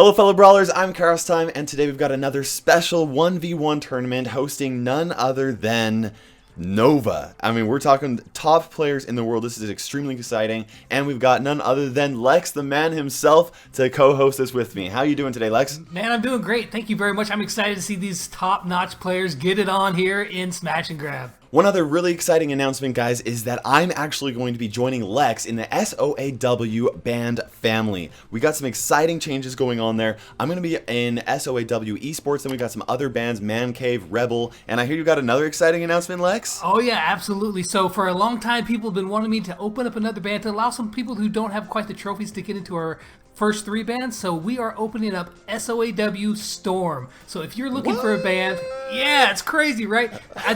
Hello fellow brawlers, I'm Kairostime, and today we've got another special 1v1 tournament hosting none other than Nova. I mean, we're talking top players in the world. This is extremely exciting, and we've got none other than Lex, the man himself, to co-host this with me. How are you doing today, Lex? Man, I'm doing great. Thank you very much. I'm excited to see these top-notch players get it on here in Smash and Grab. One other really exciting announcement, guys, is that I'm actually going to be joining Lex in the SOAW band family. We got some exciting changes going on there. I'm going to be in SOAW eSports, and we got some other bands, Man Cave, Rebel, and I hear you got another exciting announcement, Lex? Oh yeah, absolutely. So for a long time, people have been wanting me to open up another band to allow some people who don't have quite the trophies to get into our first three bands. So we are opening up SOAW Storm. So if you're looking for a band, yeah, it's crazy, right?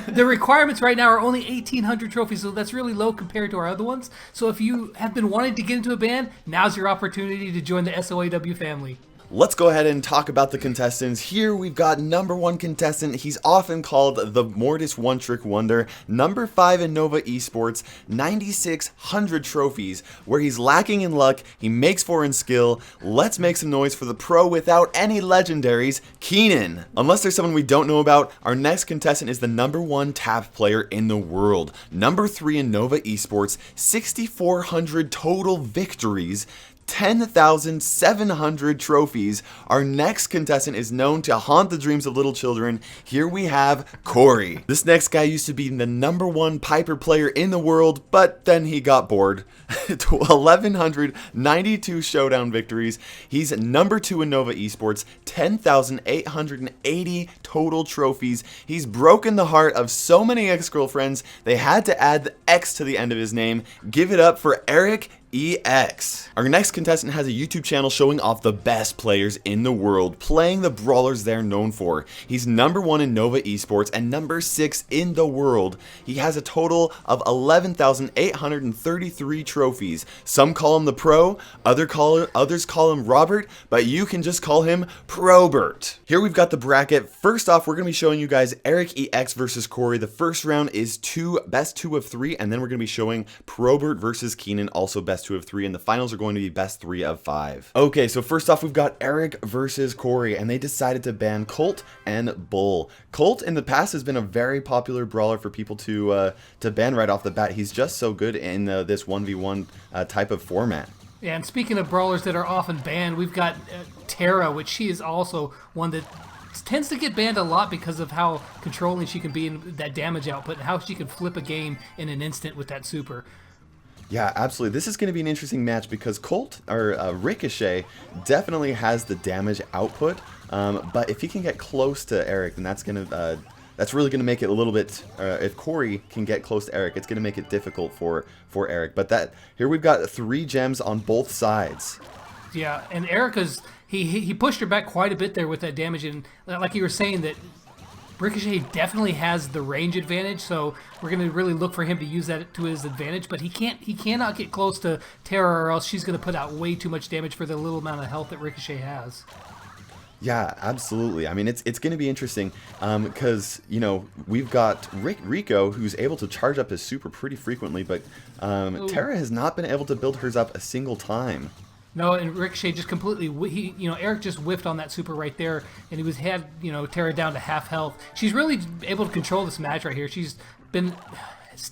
The requirements right now are only 1,800 trophies, so that's really low compared to our other ones. So if you have been wanting to get into a band, now's your opportunity to join the SOAW family. Let's go ahead and talk about the contestants. Here we've got number 1 contestant. He's often called the Mortis One Trick Wonder. Number 5 in Nova Esports, 9,600 trophies. Where he's lacking in luck, he makes for in skill. Let's make some noise for the pro without any legendaries, Keenan. Unless there's someone we don't know about, our next contestant is the number 1 tap player in the world. Number 3 in Nova Esports, 6,400 total victories. 10,700 trophies. Our next contestant is known to haunt the dreams of little children. Here we have Corey. This next guy used to be the number 1 Piper player in the world, but then he got bored. 1,192 showdown victories. He's number 2 in Nova Esports, 10,880 total trophies. He's broken the heart of so many ex-girlfriends, they had to add the X to the end of his name. Give it up for Eric EX. Our next contestant has a YouTube channel showing off the best players in the world, playing the brawlers they're known for. He's number 1 in Nova Esports and number 6 in the world. He has a total of 11,833 trophies. Some call him the Pro, others call him Robert, but you can just call him Probert. Here we've got the bracket. First off, we're going to be showing you guys Eric EX versus Corey. The first round is best 2 of 3, and then we're going to be showing Probert versus Keenan, also best 2 of 3, and the finals are going to be best 3 of 5. Okay, so first off, we've got Eric versus Corey, and they decided to ban Colt and Bull. Colt in the past has been a very popular brawler for people to ban right off the bat. He's just so good in this 1v1 type of format. Yeah, and speaking of brawlers that are often banned, we've got Tara, which she is also one that tends to get banned a lot because of how controlling she can be in that damage output and how she can flip a game in an instant with that super. Yeah, absolutely. This is going to be an interesting match because Colt, or Ricochet, definitely has the damage output. But if he can get close to Eric, then that's really going to make it a little bit. If Corey can get close to Eric, it's going to make it difficult for Eric. But here we've got 3 gems on both sides. Yeah, and Erica's he pushed her back quite a bit there with that damage, and like you were saying that Ricochet definitely has the range advantage, so we're going to really look for him to use that to his advantage, but he cannot get close to Tara or else she's going to put out way too much damage for the little amount of health that Ricochet has. Yeah, absolutely. I mean, it's going to be interesting because, you know, we've got Rico, who's able to charge up his super pretty frequently, but Tara has not been able to build hers up a single time. No, and Ricochet just completely, Eric just whiffed on that super right there, and he had Tara down to half health. She's really able to control this match right here. She's been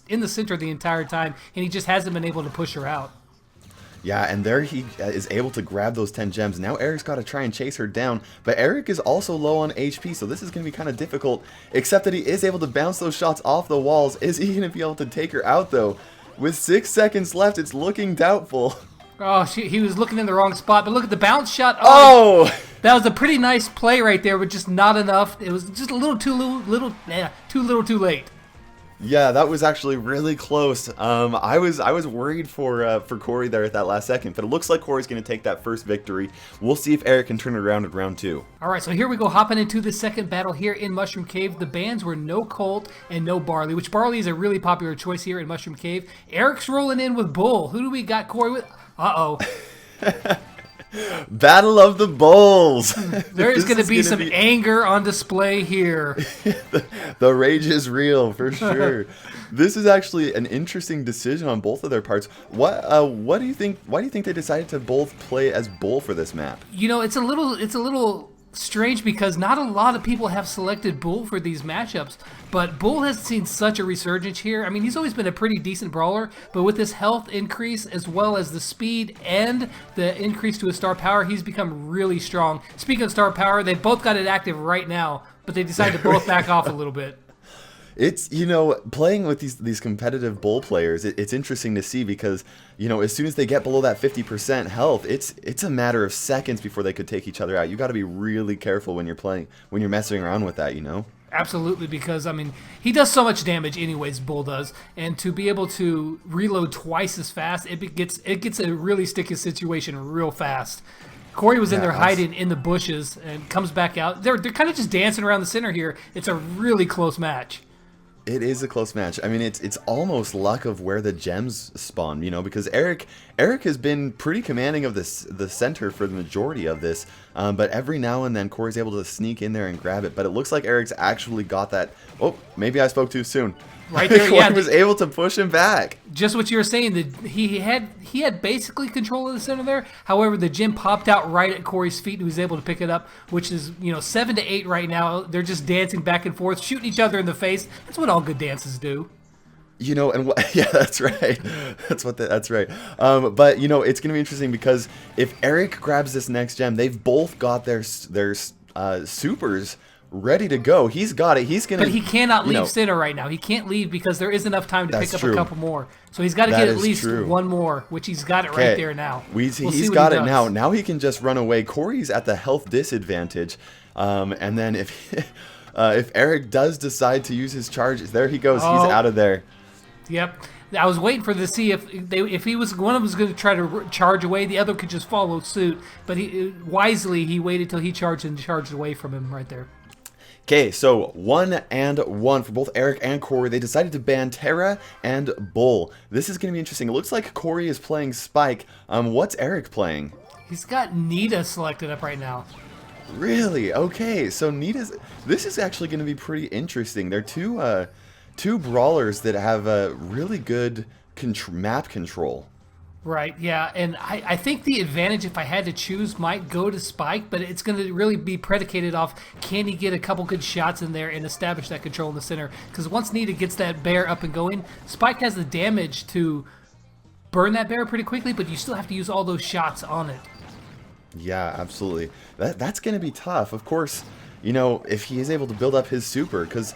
in the center the entire time, and he just hasn't been able to push her out. Yeah, and there he is able to grab those 10 gems. Now Eric's got to try and chase her down, but Eric is also low on HP, so this is going to be kind of difficult, except that he is able to bounce those shots off the walls. Is he going to be able to take her out, though? With 6 seconds left, it's looking doubtful. Oh, he was looking in the wrong spot, but look at the bounce shot. Oh! That was a pretty nice play right there, but just not enough. It was just a little too too late. Yeah, that was actually really close. I was worried for Corey there at that last second, but it looks like Corey's going to take that first victory. We'll see if Eric can turn it around in round 2. All right, so here we go, hopping into the second battle here in Mushroom Cave. The bans were no Colt and no Barley, which Barley is a really popular choice here in Mushroom Cave. Eric's rolling in with Bull. Who do we got Corey with? Uh-oh. Battle of the Bulls. There is going to be some anger on display here. The rage is real for sure. This is actually an interesting decision on both of their parts. What do you think? Why do you think they decided to both play as Bull for this map? You know, it's a little strange because not a lot of people have selected Bull for these matchups, but Bull has seen such a resurgence here. I mean, he's always been a pretty decent brawler, but with his health increase as well as the speed and the increase to his star power, he's become really strong. Speaking of star power, they both got it active right now, but they decided to both back off a little bit. It's, playing with these competitive Bull players, it's interesting to see because, as soon as they get below that 50% health, it's a matter of seconds before they could take each other out. You got to be really careful when you're messing around with that, Absolutely, because, I mean, he does so much damage anyways, Bull does, and to be able to reload twice as fast, it gets a really sticky situation real fast. Corey was in there hiding in the bushes and comes back out. They're kind of just dancing around the center here. It's a really close match. It is a close match. I mean, it's almost luck of where the gems spawn, because Eric has been pretty commanding of the center for the majority of this, but every now and then Corey's able to sneak in there and grab it. But it looks like Eric's actually got that. Oh, maybe I spoke too soon. Right there, Corey was able to push him back. Just what you were saying, that he had basically control of the center there. However, the gem popped out right at Corey's feet, and he was able to pick it up, which is 7-8 right now. They're just dancing back and forth, shooting each other in the face. That's what all good dances do. Yeah, that's right. That's right. But it's gonna be interesting because if Eric grabs this next gem, they've both got their supers ready to go. He's got it. But he cannot leave center right now. He can't leave because there isn't enough time to pick up a couple more. So he's got to get at least one more, which he's got it right there now. He's got it now. Now he can just run away. Corey's at the health disadvantage, and then if Eric does decide to use his charges, there he goes. He's out of there. Yep. I was waiting for to see if he was one of them was going to try to charge away, the other could just follow suit. But he waited till he charged and charged away from him right there. Okay, so 1-1 for both Eric and Corey. They decided to ban Terra and Bull. This is going to be interesting. It looks like Corey is playing Spike. What's Eric playing? He's got Nita selected up right now. Really? Okay, so this is actually going to be pretty interesting. They're two brawlers that have a really good map control. Right, yeah, and I think the advantage, if I had to choose, might go to Spike, but it's going to really be predicated off, can he get a couple good shots in there and establish that control in the center? Because once Nita gets that bear up and going, Spike has the damage to burn that bear pretty quickly, but you still have to use all those shots on it. Yeah, absolutely. That's going to be tough. Of course, if he is able to build up his super, because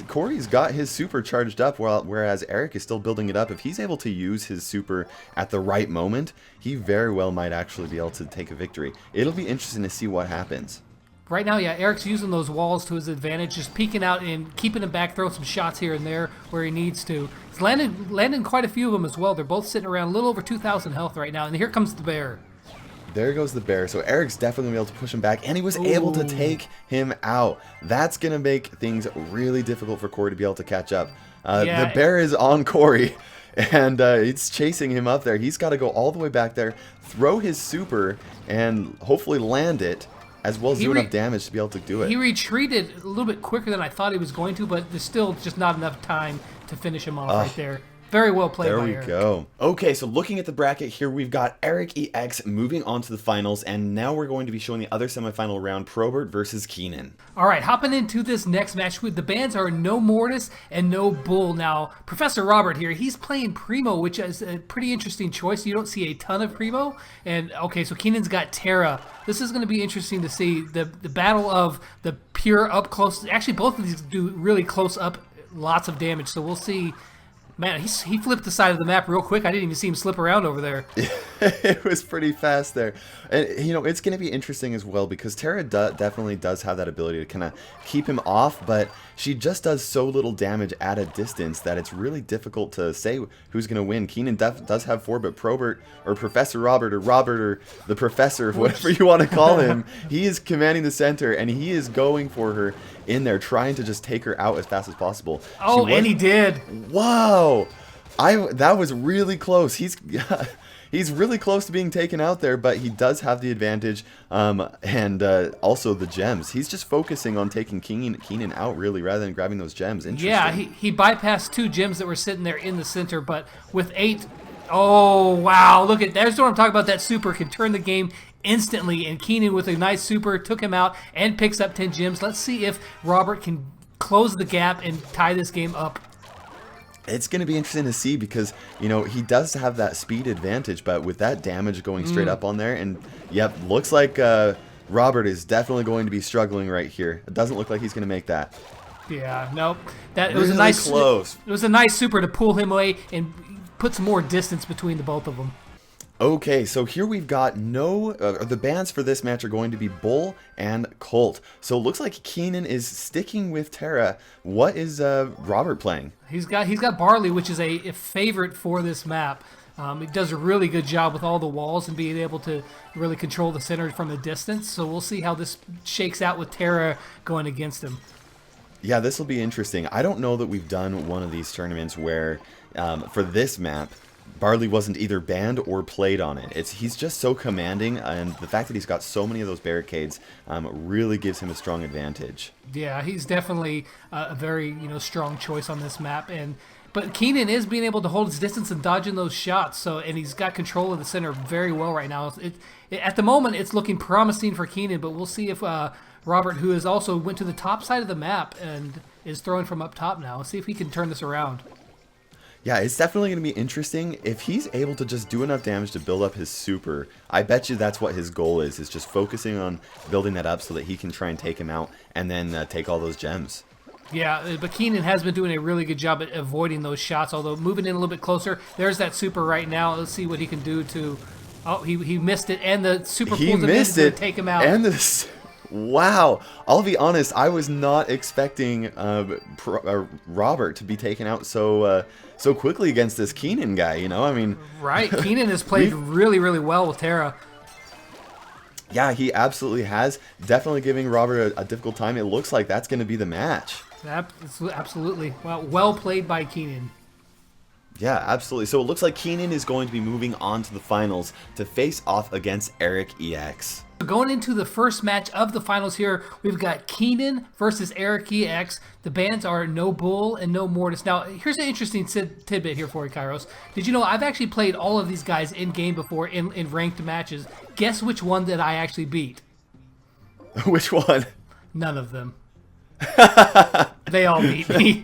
Corey's got his super charged up, whereas Eric is still building it up. If he's able to use his super at the right moment, he very well might actually be able to take a victory. It'll be interesting to see what happens. Right now, yeah, Eric's using those walls to his advantage, just peeking out and keeping him back, throwing some shots here and there where he needs to. He's landing quite a few of them as well. They're both sitting around a little over 2,000 health right now, and here comes the bear. There goes the bear. So Eric's definitely going to be able to push him back, and he was able to take him out. That's going to make things really difficult for Corey to be able to catch up. The bear is on Corey, and it's chasing him up there. He's got to go all the way back there, throw his super, and hopefully land it, as well as do enough damage to be able to do it. He retreated a little bit quicker than I thought he was going to, but there's still just not enough time to finish him off right there. Very well played by Eric. There we go. Okay, so looking at the bracket here, we've got Eric EX moving on to the finals, and now we're going to be showing the other semifinal round, Probert versus Keenan. All right, hopping into this next match, the bans are no Mortis and no Bull. Now, Professor Robert here, he's playing Primo, which is a pretty interesting choice. You don't see a ton of Primo. And, okay, so Keenan's got Terra. This is going to be interesting to see the battle of the pure up close. Actually, both of these do really close up, lots of damage, so we'll see. Man, he flipped the side of the map real quick. I didn't even see him slip around over there. It was pretty fast there. And, it's going to be interesting as well because Terra definitely does have that ability to kind of keep him off, but she just does so little damage at a distance that it's really difficult to say who's going to win. Keenan does have 4, but Probert, or Professor Robert, or the Professor, whatever you want to call him, he is commanding the center, and he is going for her in there, trying to just take her out as fast as possible. Oh, and he did. Wow. That was really close. He's really close to being taken out there, but he does have the advantage, and also the gems. He's just focusing on taking Keenan out, really, rather than grabbing those gems. Interesting. Yeah, he bypassed 2 gems that were sitting there in the center, but with 8... Oh, wow, look at... There's what I'm talking about. That super can turn the game instantly, and Keenan with a nice super took him out and picks up 10 gems. Let's see if Robert can close the gap and tie this game up. It's going to be interesting to see because, you know, he does have that speed advantage, but with that damage going straight up on there, and yep, looks like Robert is definitely going to be struggling right here. It doesn't look like he's going to make that. Yeah, nope. It was a nice close. It was a nice super to pull him away and put some more distance between the both of them. Okay, so here we've got the bans for this match are going to be Bull and Colt. So it looks like Keenan is sticking with Tara. What is Robert playing? He's got Barley, which is a favorite for this map. It does a really good job with all the walls and being able to really control the center from a distance. So we'll see how this shakes out with Tara going against him. Yeah, this will be interesting. I don't know that we've done one of these tournaments where, for this map, Barley wasn't either banned or played on it. He's just so commanding, and the fact that he's got so many of those barricades really gives him a strong advantage. Yeah, he's definitely a very strong choice on this map, but Keenan is being able to hold his distance and dodging those shots. And he's got control of the center very well right now. At the moment, it's looking promising for Keenan, but we'll see if Robert, who has also went to the top side of the map and is throwing from up top now, see if he can turn this around. Yeah, it's definitely going to be interesting. If he's able to just do enough damage to build up his super, I bet you that's what his goal is just focusing on building that up so that he can try and take him out and then take all those gems. Yeah, but Keenan has been doing a really good job at avoiding those shots, although moving in a little bit closer. There's that super right now. Let's see what he can do to... Oh, he missed it, and the super pulls him in to take him out. And wow, I'll be honest, I was not expecting Robert to be taken out so quickly against this Keenan guy, I mean... Right, Keenan has played really, really well with Tara. Yeah, he absolutely has. Definitely giving Robert a difficult time. It looks like that's going to be the match. Absolutely. Well played by Keenan. Yeah, absolutely. So it looks like Keenan is going to be moving on to the finals to face off against Eric EX. Going into the first match of the finals here, we've got Keenan versus Eric EX. The bans are No Bull and No Mortis. Now, here's an interesting tidbit here for you, Kairos. Did you know I've actually played all of these guys in-game before in ranked matches? Guess which one that I actually beat? Which one? None of them. They all beat me.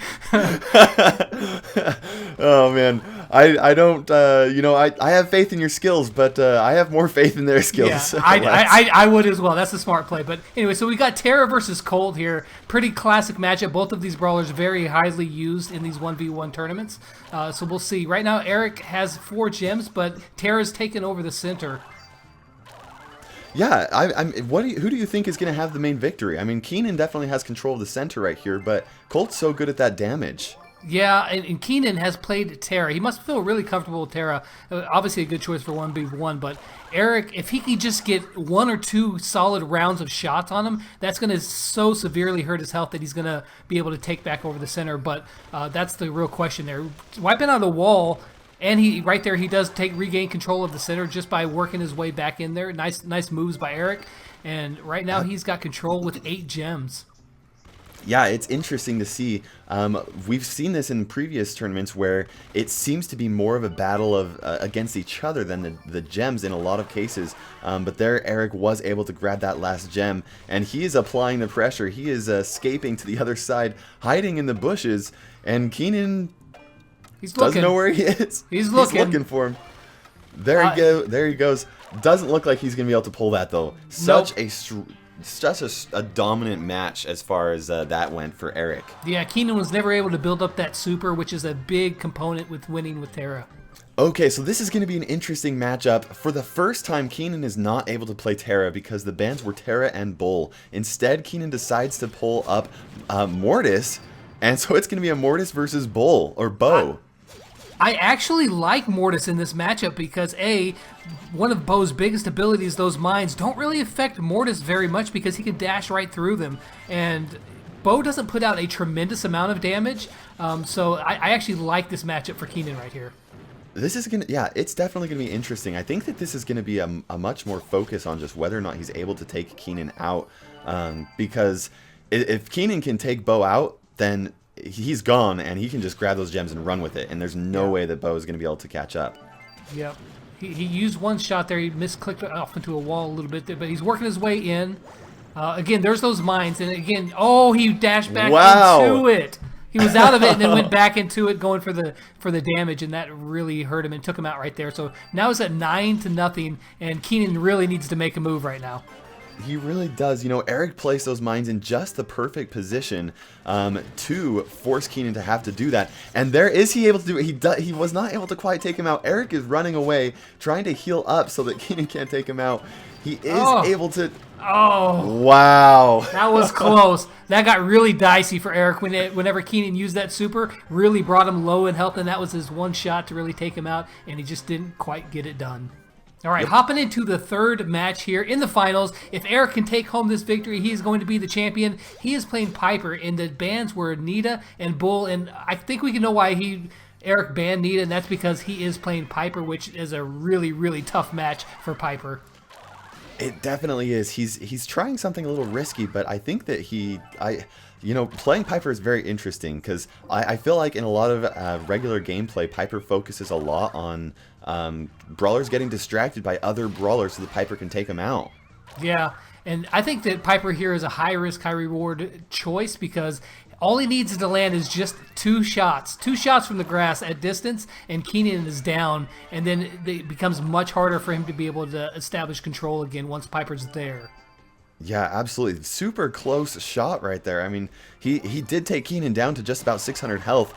Oh man, I don't I have faith in your skills, but I have more faith in their skills. Yeah, I would as well. That's a smart play. But anyway, so we got Tara versus Colt here. Pretty classic matchup. Both of these brawlers very highly used in these 1v1 tournaments. So we'll see. Right now, Eric has 4 gems, but Tara's taken over the center. Yeah, who do you think is going to have the main victory? I mean, Keenan definitely has control of the center right here, but Colt's so good at that damage. Yeah, and Keenan has played Tara. He must feel really comfortable with Tara. Obviously a good choice for 1v1, but Eric, if he can just get 1 or 2 solid rounds of shots on him, that's going to so severely hurt his health that he's going to be able to take back over the center. But that's the real question there. Wiping out the wall... And he does regain control of the center just by working his way back in there. Nice moves by Eric. And right now he's got control with 8 gems. Yeah, it's interesting to see. We've seen this in previous tournaments where it seems to be more of a battle of against each other than the gems in a lot of cases. But there, Eric was able to grab that last gem, and he is applying the pressure. He is escaping to the other side, hiding in the bushes, and Keenan... doesn't know where he is. He's looking for him. There he goes. Doesn't look like he's gonna be able to pull that though. Such a dominant match as far as that went for Eric. Yeah, Keenan was never able to build up that super, which is a big component with winning with Tara. Okay, so this is going to be an interesting matchup. For the first time, Keenan is not able to play Tara because the bans were Tara and Bull. Instead, Keenan decides to pull up Mortis, and so it's going to be a Mortis versus Bull or Bo. I actually like Mortis in this matchup because, one of Bo's biggest abilities, those mines, don't really affect Mortis very much because he can dash right through them. And Bo doesn't put out a tremendous amount of damage, so I actually like this matchup for Keenan right here. This is gonna, yeah, it's definitely gonna be interesting. I think that this is gonna be a much more focus on just whether or not he's able to take Keenan out, because if Keenan can take Bo out, then he's gone and he can just grab those gems and run with it, and there's no way that Bo is gonna be able to catch up. Yep. He used one shot there. He misclicked off into a wall a little bit there, but he's working his way in. Again, there's those mines, and again, oh, he dashed back into it. He was out of it and then went back into it, going for the damage, and that really hurt him and took him out right there. So now it's at 9-0, and Keenan really needs to make a move right now. He really does. You know, Eric placed those mines in just the perfect position to force Keenan to have to do that. And there is he able to do it. He was not able to quite take him out. Eric is running away, trying to heal up so that Keenan can't take him out. He is able to... Oh. Wow. That was close. That got really dicey for Eric whenever Keenan used that super. Really brought him low in health, and that was his one shot to really take him out, and he just didn't quite get it done. All right, hopping into the third match here in the finals. If Eric can take home this victory, he is going to be the champion. He is playing Piper, and the bans were Nita and Bull, and I think we can know why Eric banned Nita, and that's because he is playing Piper, which is a really, really tough match for Piper. It definitely is. He's trying something a little risky, but I think that you know, playing Piper is very interesting because I feel like in a lot of regular gameplay, Piper focuses a lot on brawlers getting distracted by other brawlers so that Piper can take them out. Yeah, and I think that Piper here is a high-risk, high-reward choice because all he needs to land is just 2 shots. 2 shots from the grass at distance, and Keenan is down, and then it becomes much harder for him to be able to establish control again once Piper's there. Yeah, absolutely. Super close shot right there. I mean, he did take Keenan down to just about 600 health,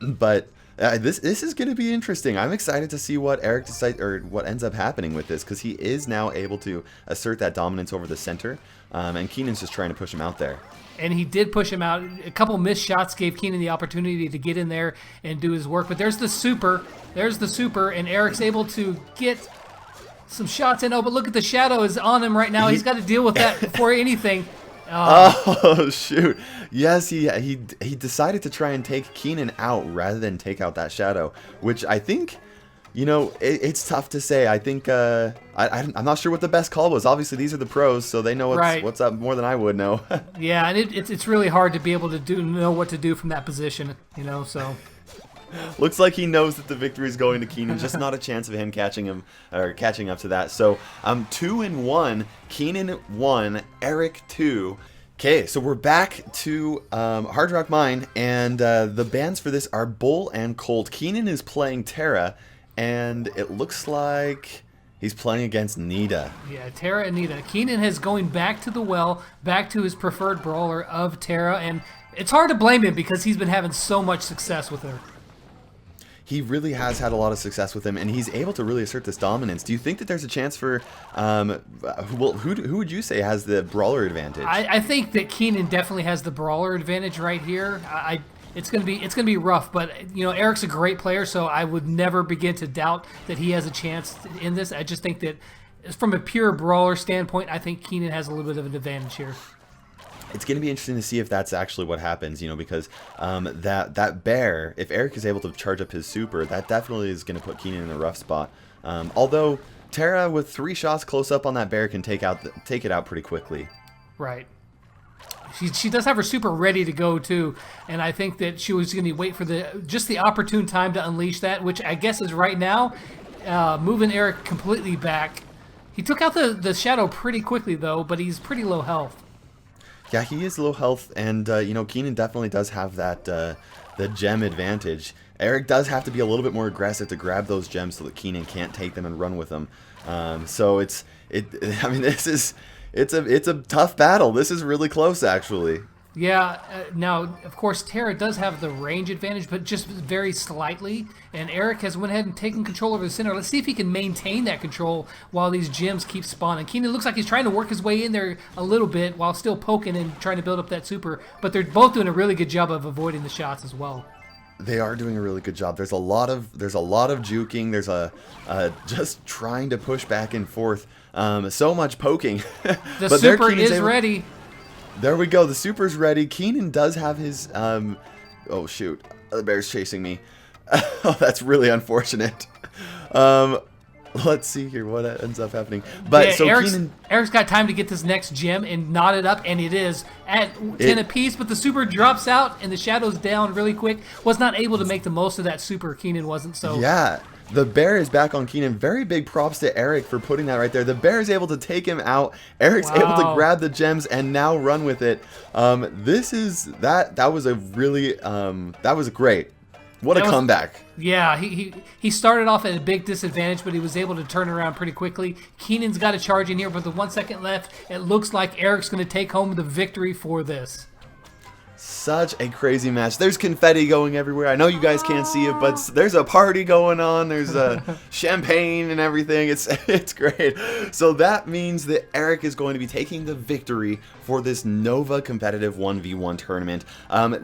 but this is going to be interesting. I'm excited to see what Eric decides or what ends up happening with this because he is now able to assert that dominance over the center, and Keenan's just trying to push him out there. And he did push him out. A couple missed shots gave Keenan the opportunity to get in there and do his work. But there's the super. There's the super, and Eric's able to get some shots in. Oh, but look at the shadow is on him right now. He's got to deal with that before anything. Oh, shoot. Yes, he decided to try and take Keenan out rather than take out that shadow, which I think, you know, it's tough to say. I think I'm not sure what the best call was. Obviously, these are the pros, so they know what's up more than I would know. Yeah, and it's really hard to be able to know what to do from that position, you know, so... Looks like he knows that the victory is going to Keenan. Just not a chance of him catching up to that. So 2-1. Keenan 1. Eric 2. Okay, so we're back to Hard Rock Mine, and the bans for this are Bull and Colt. Keenan is playing Terra, and it looks like he's playing against Nita. Yeah, Terra and Nita. Keenan is going back to the well, back to his preferred brawler of Terra, and it's hard to blame him because he's been having so much success with her. He really has had a lot of success with him, and he's able to really assert this dominance. Do you think that there's a chance for, who would you say has the brawler advantage? I think that Keenan definitely has the brawler advantage right here. It's gonna be rough, but you know Eric's a great player, so I would never begin to doubt that he has a chance in this. I just think that from a pure brawler standpoint, I think Keenan has a little bit of an advantage here. It's going to be interesting to see if that's actually what happens, you know, because that bear, if Eric is able to charge up his super, that definitely is going to put Keenan in a rough spot. Although Terra with 3 shots close up on that bear can take it out pretty quickly. Right. She does have her super ready to go too, and I think that she was going to wait for the opportune time to unleash that, which I guess is right now, moving Eric completely back. He took out the shadow pretty quickly though, but he's pretty low health. Yeah, he is low health, and you know, Keenan definitely does have that the gem advantage. Eric does have to be a little bit more aggressive to grab those gems so that Keenan can't take them and run with them. So I mean, it's a tough battle. This is really close, actually. Yeah, now, of course, Terra does have the range advantage, but just very slightly, and Eric has went ahead and taken control over the center. Let's see if he can maintain that control while these gems keep spawning. Keenan looks like he's trying to work his way in there a little bit while still poking and trying to build up that super, but they're both doing a really good job of avoiding the shots as well. They are doing a really good job. There's a lot of juking. There's just trying to push back and forth. So much poking. The super is ready. There we go. The super's ready. Keenan does have his, oh shoot. The bear's chasing me. Oh, that's really unfortunate. Let's see here what ends up happening. But yeah, so Eric's got time to get this next gem and knot it up, and it is at 10 apiece, but the super drops out and the shadow's down really quick. Was not able to make the most of that super. Keenan wasn't, so. Yeah. The bear is back on Keenan. Very big props to Eric for putting that right there. The bear is able to take him out. Eric's able to grab the gems and now run with it. That was a really that was great. What a comeback. Yeah, he started off at a big disadvantage, but he was able to turn around pretty quickly. Keenan's got a charge in here, but with 1 second left, it looks like Eric's going to take home the victory for this. Such a crazy match. There's confetti going everywhere. I know you guys can't see it, but there's a party going on. There's champagne and everything. It's great. So that means that Eric is going to be taking the victory for this Nova competitive 1v1 tournament.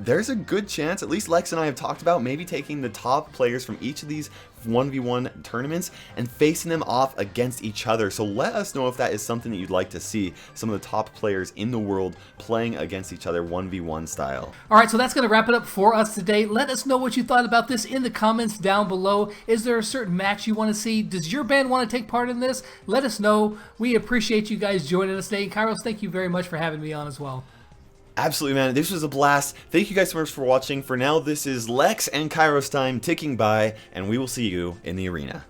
There's a good chance, at least Lex and I have talked about, maybe taking the top players from each of these 1v1 tournaments and facing them off against each other. So let us know if that is something that you'd like to see, some of the top players in the world playing against each other 1v1 style. Alright, so that's going to wrap it up for us today. Let us know what you thought about this in the comments down below. Is there a certain match you want to see? Does your band want to take part in this? Let us know. We appreciate you guys joining us today. Kairos, thank you very much for having me on as well. Absolutely, man. This was a blast. Thank you guys so much for watching. For now, this is Lex and Kairostime ticking by, and we will see you in the arena.